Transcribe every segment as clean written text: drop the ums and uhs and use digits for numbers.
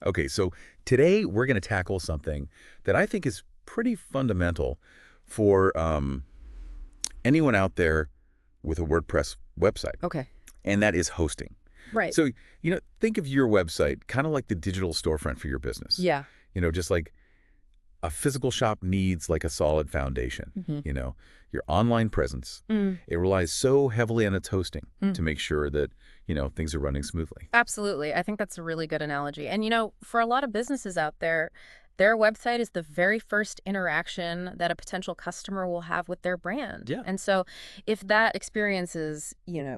Okay, so today we're going to tackle something that I think is pretty fundamental for anyone out there with a WordPress website, Okay. and that is hosting. Right. So, think of your website kind of like the digital storefront for your business. Yeah. Just like a physical shop needs like a solid foundation. Mm-hmm. Your online presence, it relies so heavily on its hosting to make sure that, things are running smoothly. Absolutely. I think that's a really good analogy. And, for a lot of businesses out there, their website is the very first interaction that a potential customer will have with their brand. Yeah. And so if that experience is,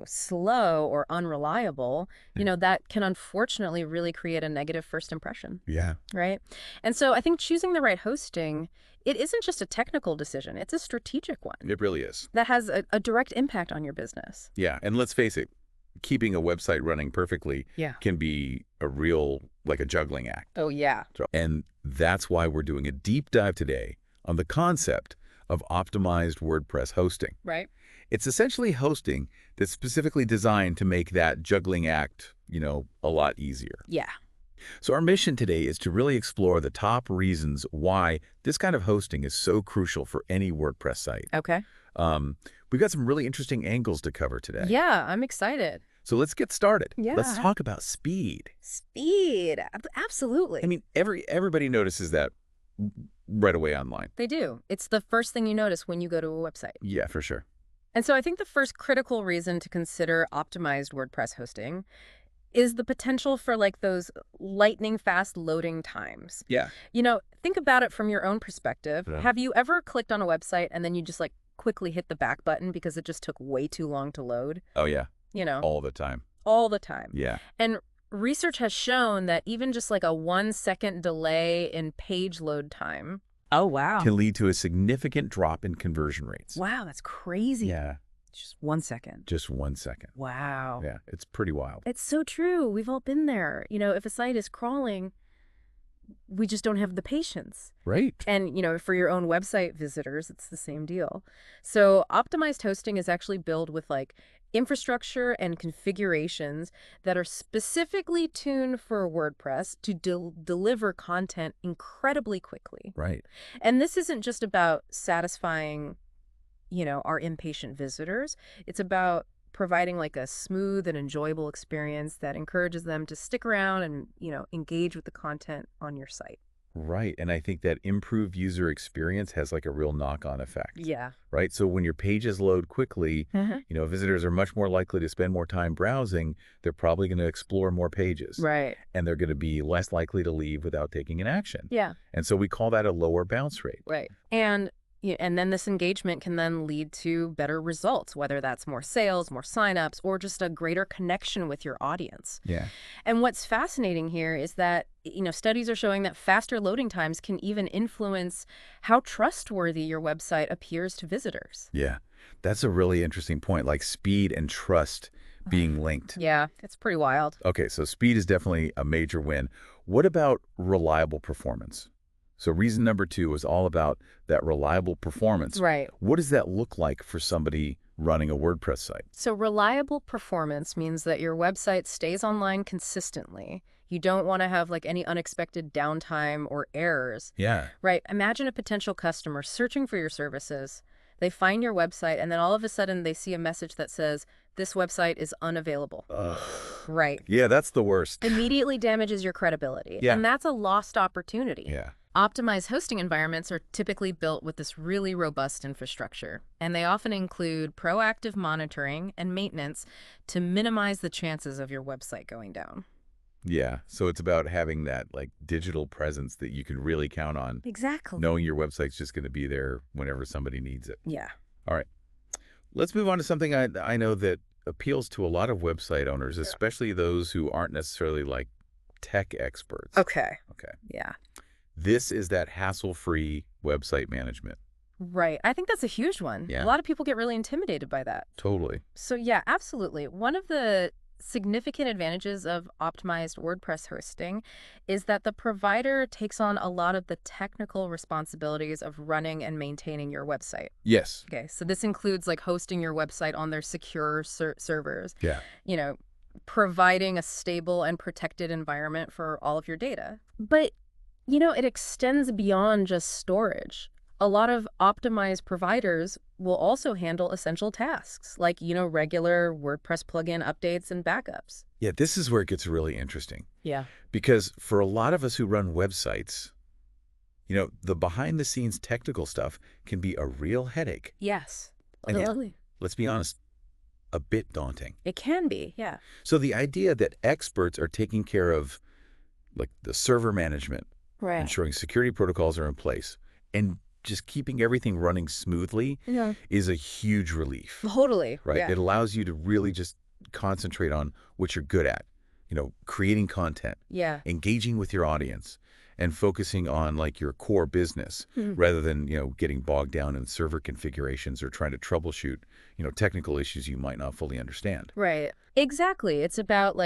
slow or unreliable, that can unfortunately really create a negative first impression. Yeah. Right. And so I think choosing the right hosting, it isn't just a technical decision. It's a strategic one It really is. that has a direct impact on your business. Yeah, and let's face it, keeping a website running perfectly Yeah. can be like a juggling act. Oh, yeah. And that's why we're doing a deep dive today on the concept of optimized WordPress hosting. Right. It's essentially hosting that's specifically designed to make that juggling act, a lot easier. Yeah. So our mission today is to really explore the top reasons why this kind of hosting is so crucial for any WordPress site. Okay. We've got some really interesting angles to cover today. Yeah, I'm excited. So let's get started. Yeah. Let's talk about speed. Speed. Absolutely. I mean, everybody notices that right away online. They do. It's the first thing you notice when you go to a website. Yeah, for sure. And so I think the first critical reason to consider optimized WordPress hosting is the potential for like those lightning fast loading times. Yeah. Think about it from your own perspective. Yeah. Have you ever clicked on a website and then you just like quickly hit the back button because it just took way too long to load? Oh, yeah. All the time. All the time. Yeah. And research has shown that even just like a 1-second delay in page load time. Oh, wow. Can lead to a significant drop in conversion rates. Wow, that's crazy. Yeah. Just 1 second. Just 1 second. Wow. Yeah, it's pretty wild. It's so true. We've all been there. If a site is crawling, we just don't have the patience. Right. And, for your own website visitors, it's the same deal. So optimized hosting is actually built with like infrastructure and configurations that are specifically tuned for WordPress to deliver content incredibly quickly. Right. And this isn't just about satisfying, our impatient visitors. It's about providing like a smooth and enjoyable experience that encourages them to stick around and, engage with the content on your site. Right. And I think that improved user experience has like a real knock-on effect. Yeah. Right. So when your pages load quickly, visitors are much more likely to spend more time browsing. They're probably going to explore more pages. Right. And they're going to be less likely to leave without taking an action. Yeah. And so we call that a lower bounce rate. Right. And then this engagement can then lead to better results, whether that's more sales, more signups, or just a greater connection with your audience. Yeah. And what's fascinating here is that, studies are showing that faster loading times can even influence how trustworthy your website appears to visitors. Yeah. That's a really interesting point, like speed and trust being linked. Yeah, it's pretty wild. Okay, so speed is definitely a major win. What about reliable performance? So reason number 2 is all about that reliable performance. Right. What does that look like for somebody running a WordPress site? So reliable performance means that your website stays online consistently. You don't want to have like any unexpected downtime or errors. Yeah. Right. Imagine a potential customer searching for your services. They find your website and then all of a sudden they see a message that says, this website is unavailable. Right. Yeah, that's the worst. Immediately damages your credibility. Yeah. And that's a lost opportunity. Yeah. Optimized hosting environments are typically built with this really robust infrastructure, and they often include proactive monitoring and maintenance to minimize the chances of your website going down. Yeah, so it's about having that like digital presence that you can really count on. Exactly. Knowing your website's just going to be there whenever somebody needs it. Yeah. All right. Let's move on to something I know that appeals to a lot of website owners, especially those who aren't necessarily like tech experts. Okay. Okay. Yeah. This is that hassle-free website management. Right. I think that's a huge one. Yeah. A lot of people get really intimidated by that. Totally. So yeah, absolutely. One of the significant advantages of optimized WordPress hosting is that the provider takes on a lot of the technical responsibilities of running and maintaining your website. Yes. Okay, so this includes like hosting your website on their secure servers. Yeah. providing a stable and protected environment for all of your data. But, it extends beyond just storage. A lot of optimized providers will also handle essential tasks like, regular WordPress plugin updates and backups. Yeah, this is where it gets really interesting. Yeah. Because for a lot of us who run websites, the behind-the-scenes technical stuff can be a real headache. Yes. And Totally. let's be honest, a bit daunting. It can be, yeah. So the idea that experts are taking care of like the server management, Right. ensuring security protocols are in place, and just keeping everything running smoothly Yeah. is a huge relief, Totally. right? Yeah. It allows you to really just concentrate on what you're good at, creating content, Yeah. engaging with your audience, and focusing on like your core business rather than, getting bogged down in server configurations or trying to troubleshoot, technical issues you might not fully understand. Right. Exactly. It's about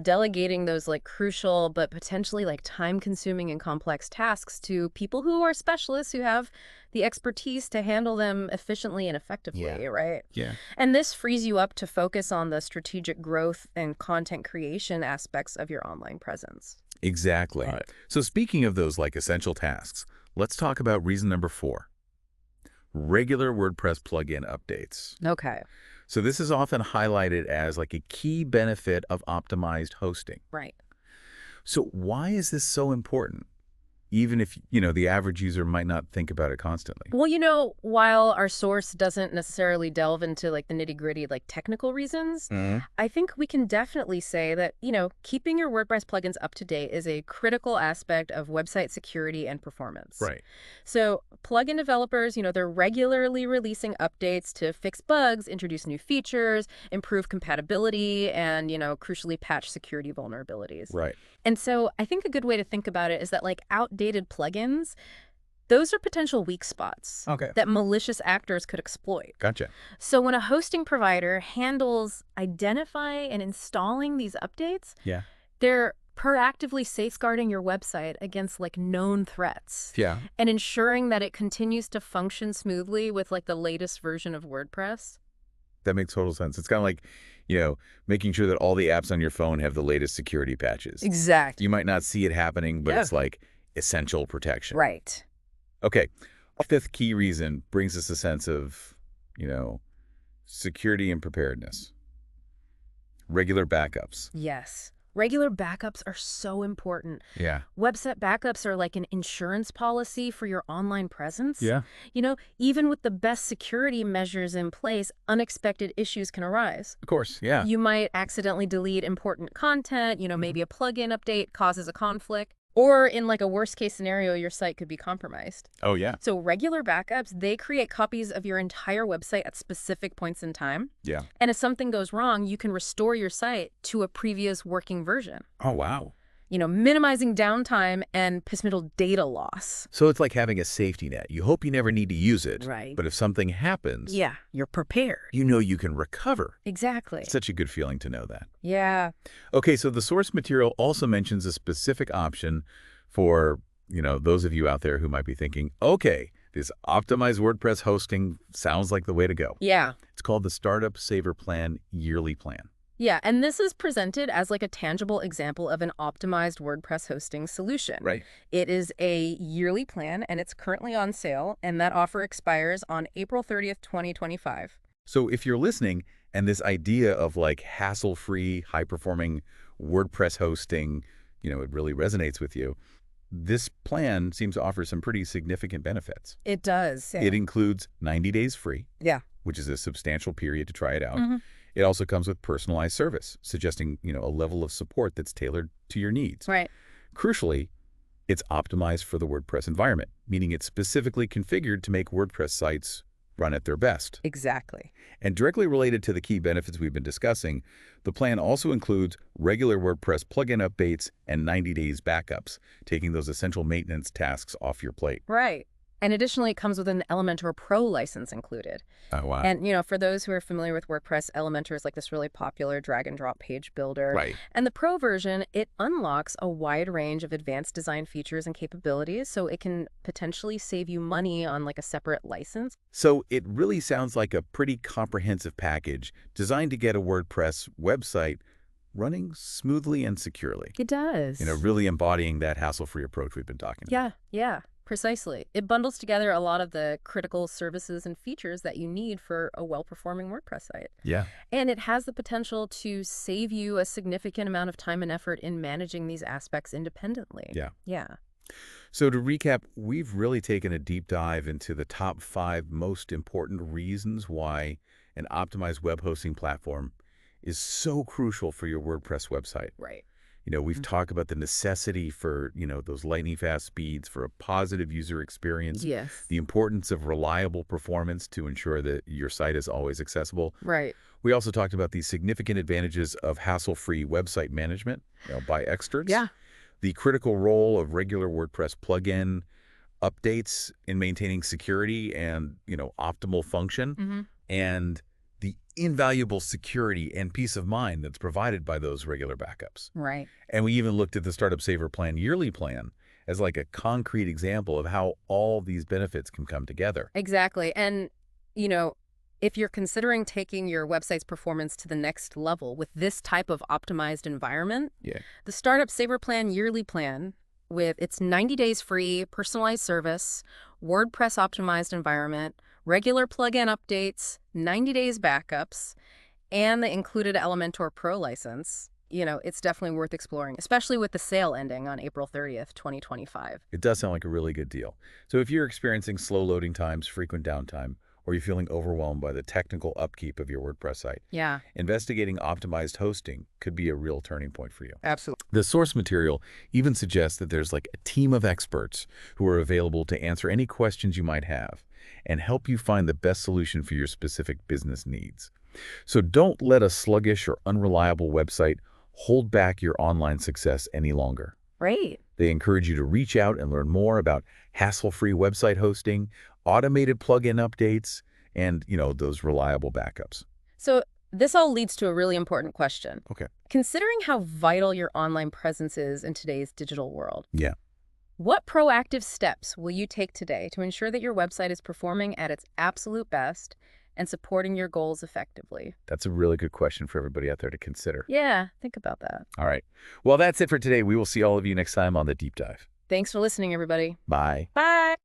delegating those crucial but potentially time-consuming and complex tasks to people who are specialists who have the expertise to handle them efficiently and effectively, right? Yeah. And this frees you up to focus on the strategic growth and content creation aspects of your online presence. Exactly. Right. So speaking of those essential tasks, let's talk about reason number 4. Regular WordPress plugin updates. Okay. So this is often highlighted as a key benefit of optimized hosting. Right. So why is this so important? Even if, the average user might not think about it constantly. Well, while our source doesn't necessarily delve into the nitty-gritty technical reasons, I think we can definitely say that, keeping your WordPress plugins up to date is a critical aspect of website security and performance. Right. So plugin developers, they're regularly releasing updates to fix bugs, introduce new features, improve compatibility, and, crucially patch security vulnerabilities. Right. And so I think a good way to think about it is that outdated plugins, those are potential weak spots that malicious actors could exploit. Gotcha. So when a hosting provider handles identifying and installing these updates, they're proactively safeguarding your website against known threats. Yeah. And ensuring that it continues to function smoothly with the latest version of WordPress. That makes total sense. It's kind of like, making sure that all the apps on your phone have the latest security patches. Exactly. You might not see it happening, but it's essential protection. Right. Okay. A 5th key reason brings us a sense of, security and preparedness. Regular backups. Yes. Regular backups are so important. Yeah. Website backups are like an insurance policy for your online presence. Yeah. Even with the best security measures in place, unexpected issues can arise. Of course. Yeah. You might accidentally delete important content, maybe a plugin update causes a conflict. Or in a worst case scenario, your site could be compromised. Oh, yeah. So regular backups, they create copies of your entire website at specific points in time. Yeah. And if something goes wrong, you can restore your site to a previous working version. Oh, wow. Minimizing downtime and piecemeal data loss. So it's like having a safety net. You hope you never need to use it. Right. But if something happens, Yeah, you're prepared. you can recover. Exactly. It's such a good feeling to know that. Yeah. Okay, so the source material also mentions a specific option for, those of you out there who might be thinking, okay, this optimized WordPress hosting sounds like the way to go. Yeah. It's called the Startup Saver Plan Yearly Plan. Yeah, and this is presented as a tangible example of an optimized WordPress hosting solution. Right. It is a yearly plan, and it's currently on sale, and that offer expires on April 30th, 2025. So if you're listening and this idea of hassle-free, high-performing WordPress hosting, it really resonates with you, this plan seems to offer some pretty significant benefits. It does. Yeah. It includes 90 days free, Yeah. which is a substantial period to try it out. Mm-hmm. It also comes with personalized service, suggesting, a level of support that's tailored to your needs. Right. Crucially, it's optimized for the WordPress environment, meaning it's specifically configured to make WordPress sites run at their best. Exactly. And directly related to the key benefits we've been discussing, the plan also includes regular WordPress plugin updates and 90 days backups, taking those essential maintenance tasks off your plate. Right. And additionally, it comes with an Elementor Pro license included. Oh, wow. And, for those who are familiar with WordPress, Elementor is this really popular drag-and-drop page builder. Right. And the Pro version, it unlocks a wide range of advanced design features and capabilities, so it can potentially save you money on a separate license. So it really sounds like a pretty comprehensive package designed to get a WordPress website running smoothly and securely. It does. Really embodying that hassle-free approach we've been talking about. Yeah, precisely. It bundles together a lot of the critical services and features that you need for a well-performing WordPress site. Yeah. And it has the potential to save you a significant amount of time and effort in managing these aspects independently. Yeah. Yeah. So to recap, we've really taken a deep dive into the top 5 most important reasons why an optimized web hosting platform is so crucial for your WordPress website. Right. We've talked about the necessity for, those lightning fast speeds for a positive user experience. Yes. The importance of reliable performance to ensure that your site is always accessible. Right. We also talked about the significant advantages of hassle-free website management by experts. Yeah. The critical role of regular WordPress plugin updates in maintaining security and, optimal function, and the invaluable security and peace of mind that's provided by those regular backups. Right. And we even looked at the Startup Saver Plan yearly plan as like a concrete example of how all these benefits can come together. Exactly. And, if you're considering taking your website's performance to the next level with this type of optimized environment, the Startup Saver Plan yearly plan with its 90 days free personalized service, WordPress optimized environment, regular plugin updates, 90 days backups, and the included Elementor Pro license, it's definitely worth exploring, especially with the sale ending on April 30th, 2025. It does sound like a really good deal. So if you're experiencing slow loading times, frequent downtime, or you're feeling overwhelmed by the technical upkeep of your WordPress site, investigating optimized hosting could be a real turning point for you. Absolutely. The source material even suggests that there's like a team of experts who are available to answer any questions you might have and help you find the best solution for your specific business needs. So don't let a sluggish or unreliable website hold back your online success any longer. Right. They encourage you to reach out and learn more about hassle-free website hosting, automated plugin updates, and, those reliable backups. So this all leads to a really important question. Okay. Considering how vital your online presence is in today's digital world, Yeah. what proactive steps will you take today to ensure that your website is performing at its absolute best and supporting your goals effectively? That's a really good question for everybody out there to consider. Yeah, think about that. All right. Well, that's it for today. We will see all of you next time on The Deep Dive. Thanks for listening, everybody. Bye. Bye.